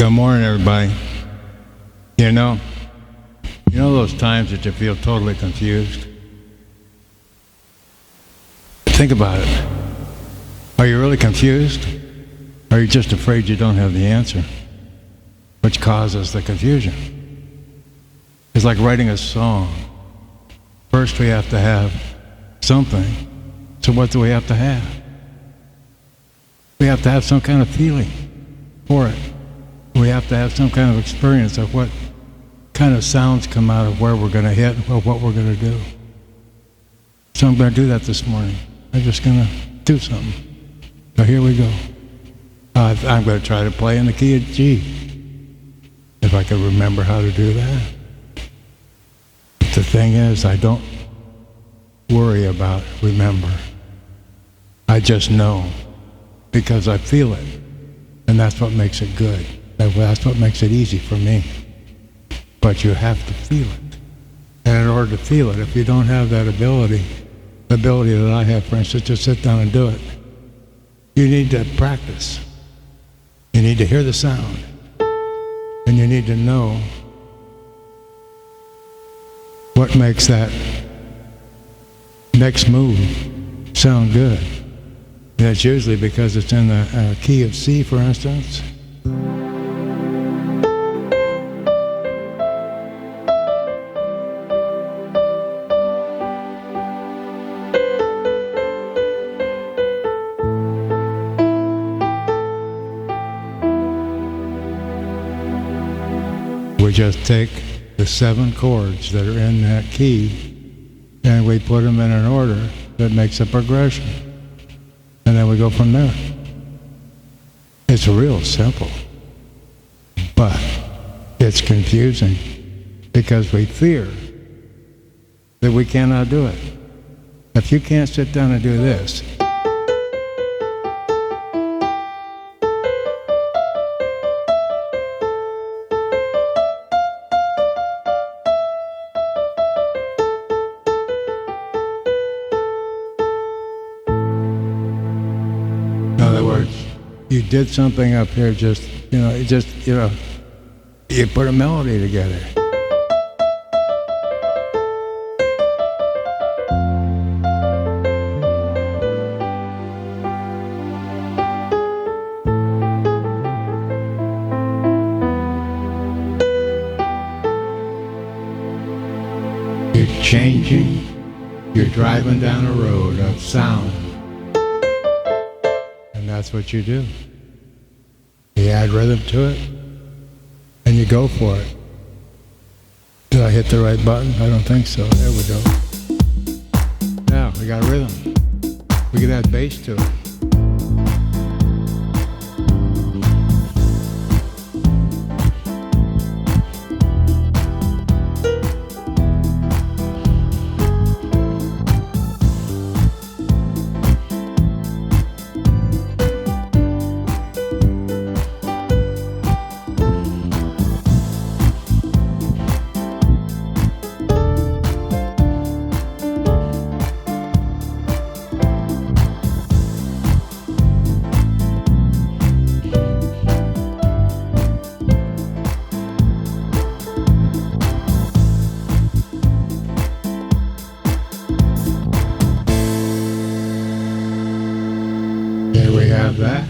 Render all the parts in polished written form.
Good morning, everybody. You know those times that you feel totally confused? Think about it. Are you really confused? Or are you just afraid you don't have the answer? Which causes the confusion. It's like writing a song. First we have to have something. So what do we have to have? We have to have some kind of feeling for it. We have to have some kind of experience of what kind of sounds come out of where we're going to hit or what we're going to do. So I'm going to do that this morning. I'm just going to do something. So here we go. I'm going to try to play in the key of G, if I can remember how to do that. But the thing is, I don't worry about remember. I just know because I feel it, and that's what makes it good. That's what makes it easy for me. But you have to feel it. And in order to feel it, if you don't have that ability, the ability that I have, for instance, to sit down and do it, you need to practice. You need to hear the sound. And you need to know what makes that next move sound good. And that's usually because it's in the key of C, for instance. We just take the 7 chords that are in that key and we put them in an order that makes a progression. And then we go from there. It's real simple. But it's confusing because we fear that we cannot do it. If you can't sit down and do this, you did something up here, you put a melody together. You're changing, you're driving down a road of sound. That's what you do. You add rhythm to it, and you go for it. Did I hit the right button? I don't think so. There we go. Now, we got rhythm. We can add bass to it. There we have that.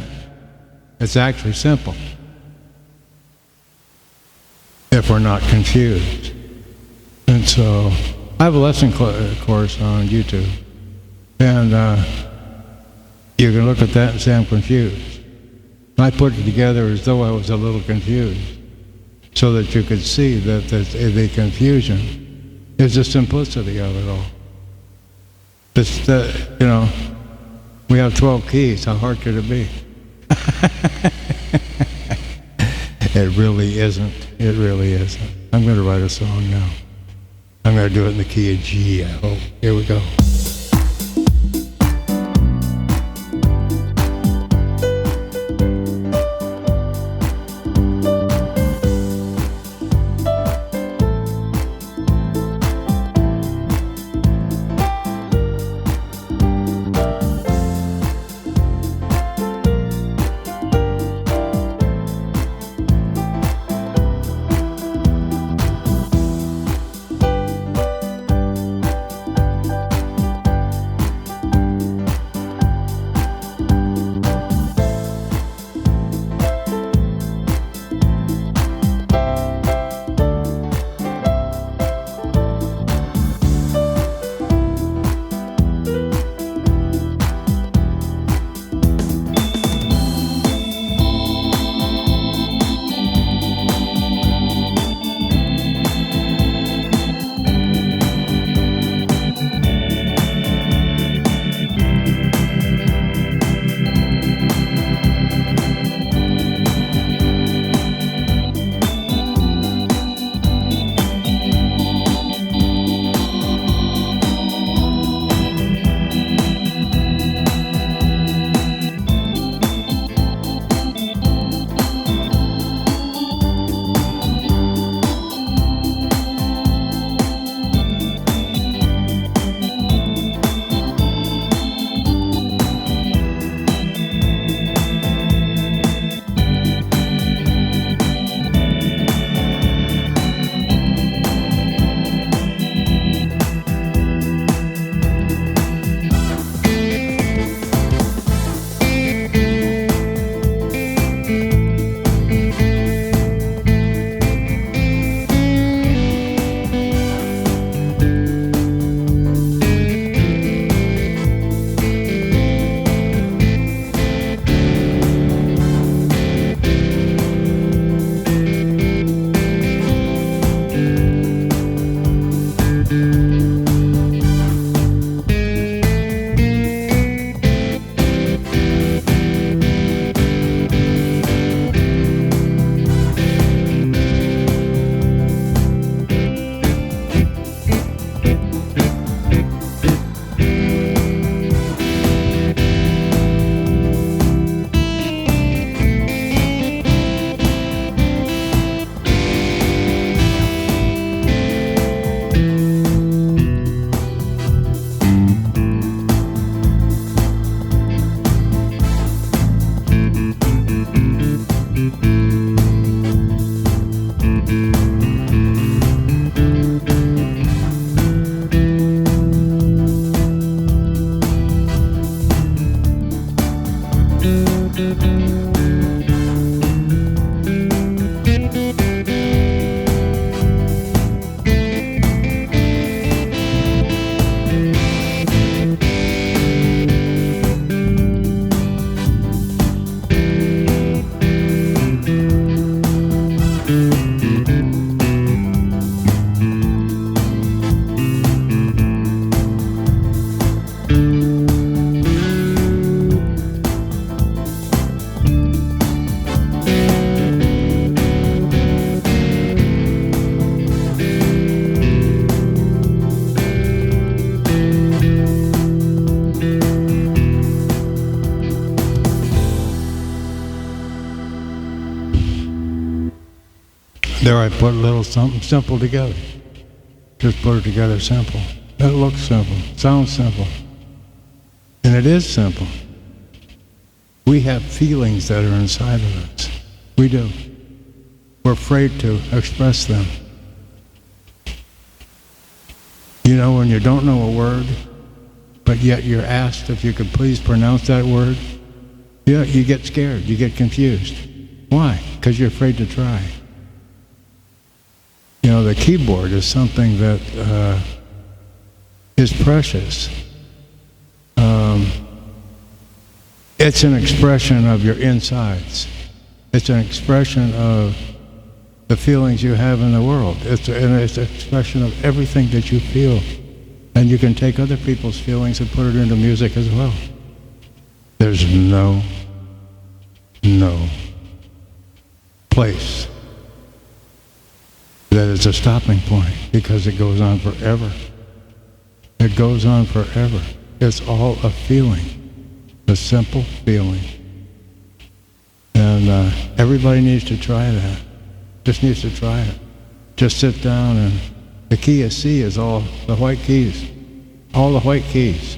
It's actually simple if we're not confused. And so I have a lesson course on YouTube, and you can look at that and say I'm confused. I put it together as though I was a little confused so that you could see that the confusion is the simplicity of it all. We have 12 keys. How hard could it be? It really isn't. It really isn't. I'm going to write a song now. I'm going to do it in the key of G, I hope. Here we go. There I put a little something simple together. Just put it together simple. It looks simple, sounds simple. And it is simple. We have feelings that are inside of us. We do. We're afraid to express them. You know, when you don't know a word, but yet you're asked if you could please pronounce that word, yeah, you get scared, you get confused. Why? Because you're afraid to try. You know, the keyboard is something that is precious. It's an expression of your insides. It's an expression of the feelings you have in the world. It's an expression of everything that you feel. And you can take other people's feelings and put it into music as well. There's no place that is a stopping point, because it goes on forever. It goes on forever. It's all a feeling, a simple feeling. And everybody needs to try that. Just needs to try it. Just sit down, and the key of C is all the white keys. All the white keys.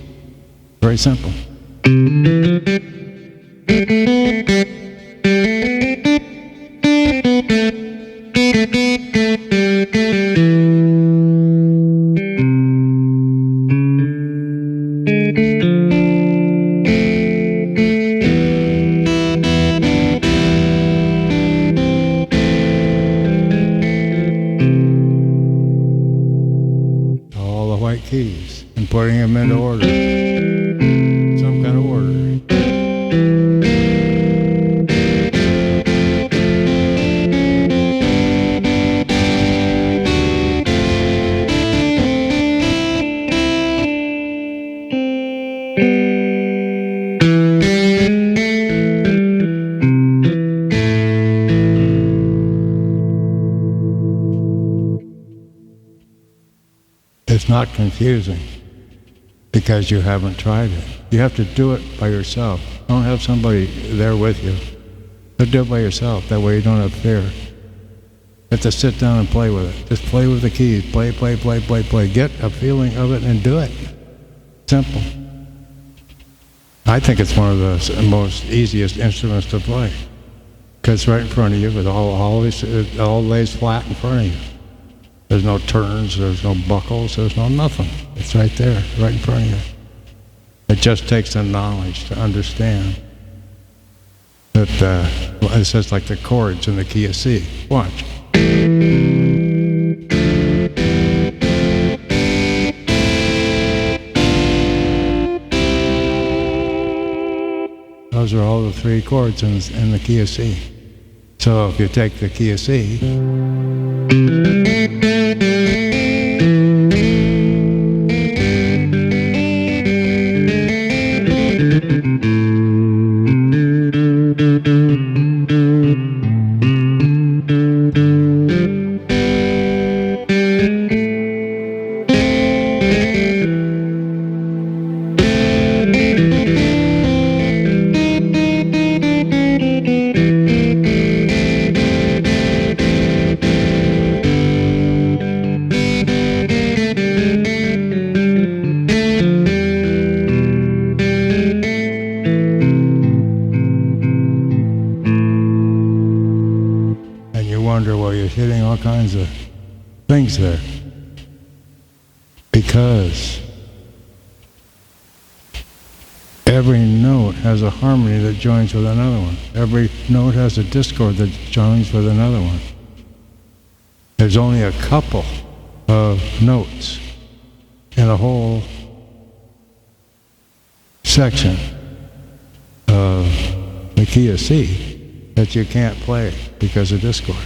Very simple. Keys and putting them into order, some kind of order. It's not confusing because you haven't tried it. You have to do it by yourself. Don't have somebody there with you. But do it by yourself. That way you don't have fear. You have to sit down and play with it. Just play with the keys. Play. Get a feeling of it and do it. Simple. I think it's one of the most easiest instruments to play, because it's right in front of you. It all lays flat in front of you. There's no turns, there's no buckles, there's no nothing. It's right there, right in front of you. It just takes the knowledge to understand that it's just like the chords in the key of C. Watch. Those are all the three chords in the key of C. So if you take the key of C, wonder, well, you're hitting all kinds of things there. Because every note has a harmony that joins with another one. Every note has a discord that joins with another one. There's only a couple of notes in a whole section of the key of C that you can't play because of discord.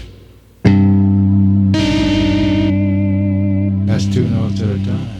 That's two notes at a time.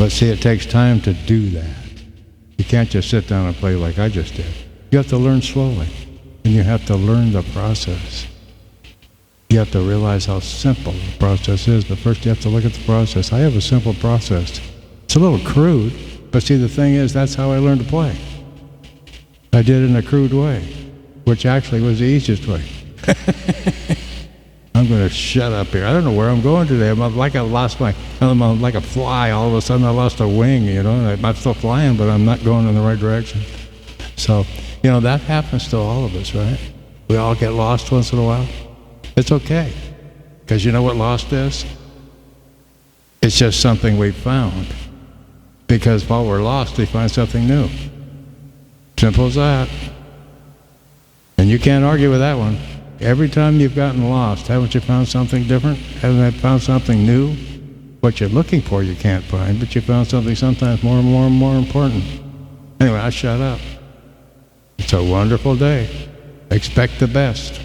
But see, it takes time to do that. You can't just sit down and play like I just did. You have to learn slowly, and you have to learn the process. You have to realize how simple the process is, but first you have to look at the process. I have a simple process. It's a little crude, but see, the thing is, that's how I learned to play. I did it in a crude way, which actually was the easiest way. I'm going to shut up here. I don't know where I'm going today. I'm like I'm like a fly. All of a sudden I lost a wing, you know. I'm still flying, but I'm not going in the right direction. So, you know, that happens to all of us, right? We all get lost once in a while. It's okay. Because you know what lost is? It's just something we found. Because while we're lost, we find something new. Simple as that. And you can't argue with that one. Every time you've gotten lost, haven't you found something different? Haven't you found something new? What you're looking for you can't find, but you found something sometimes more and more and more important. Anyway, I shut up. It's a wonderful day. Expect the best.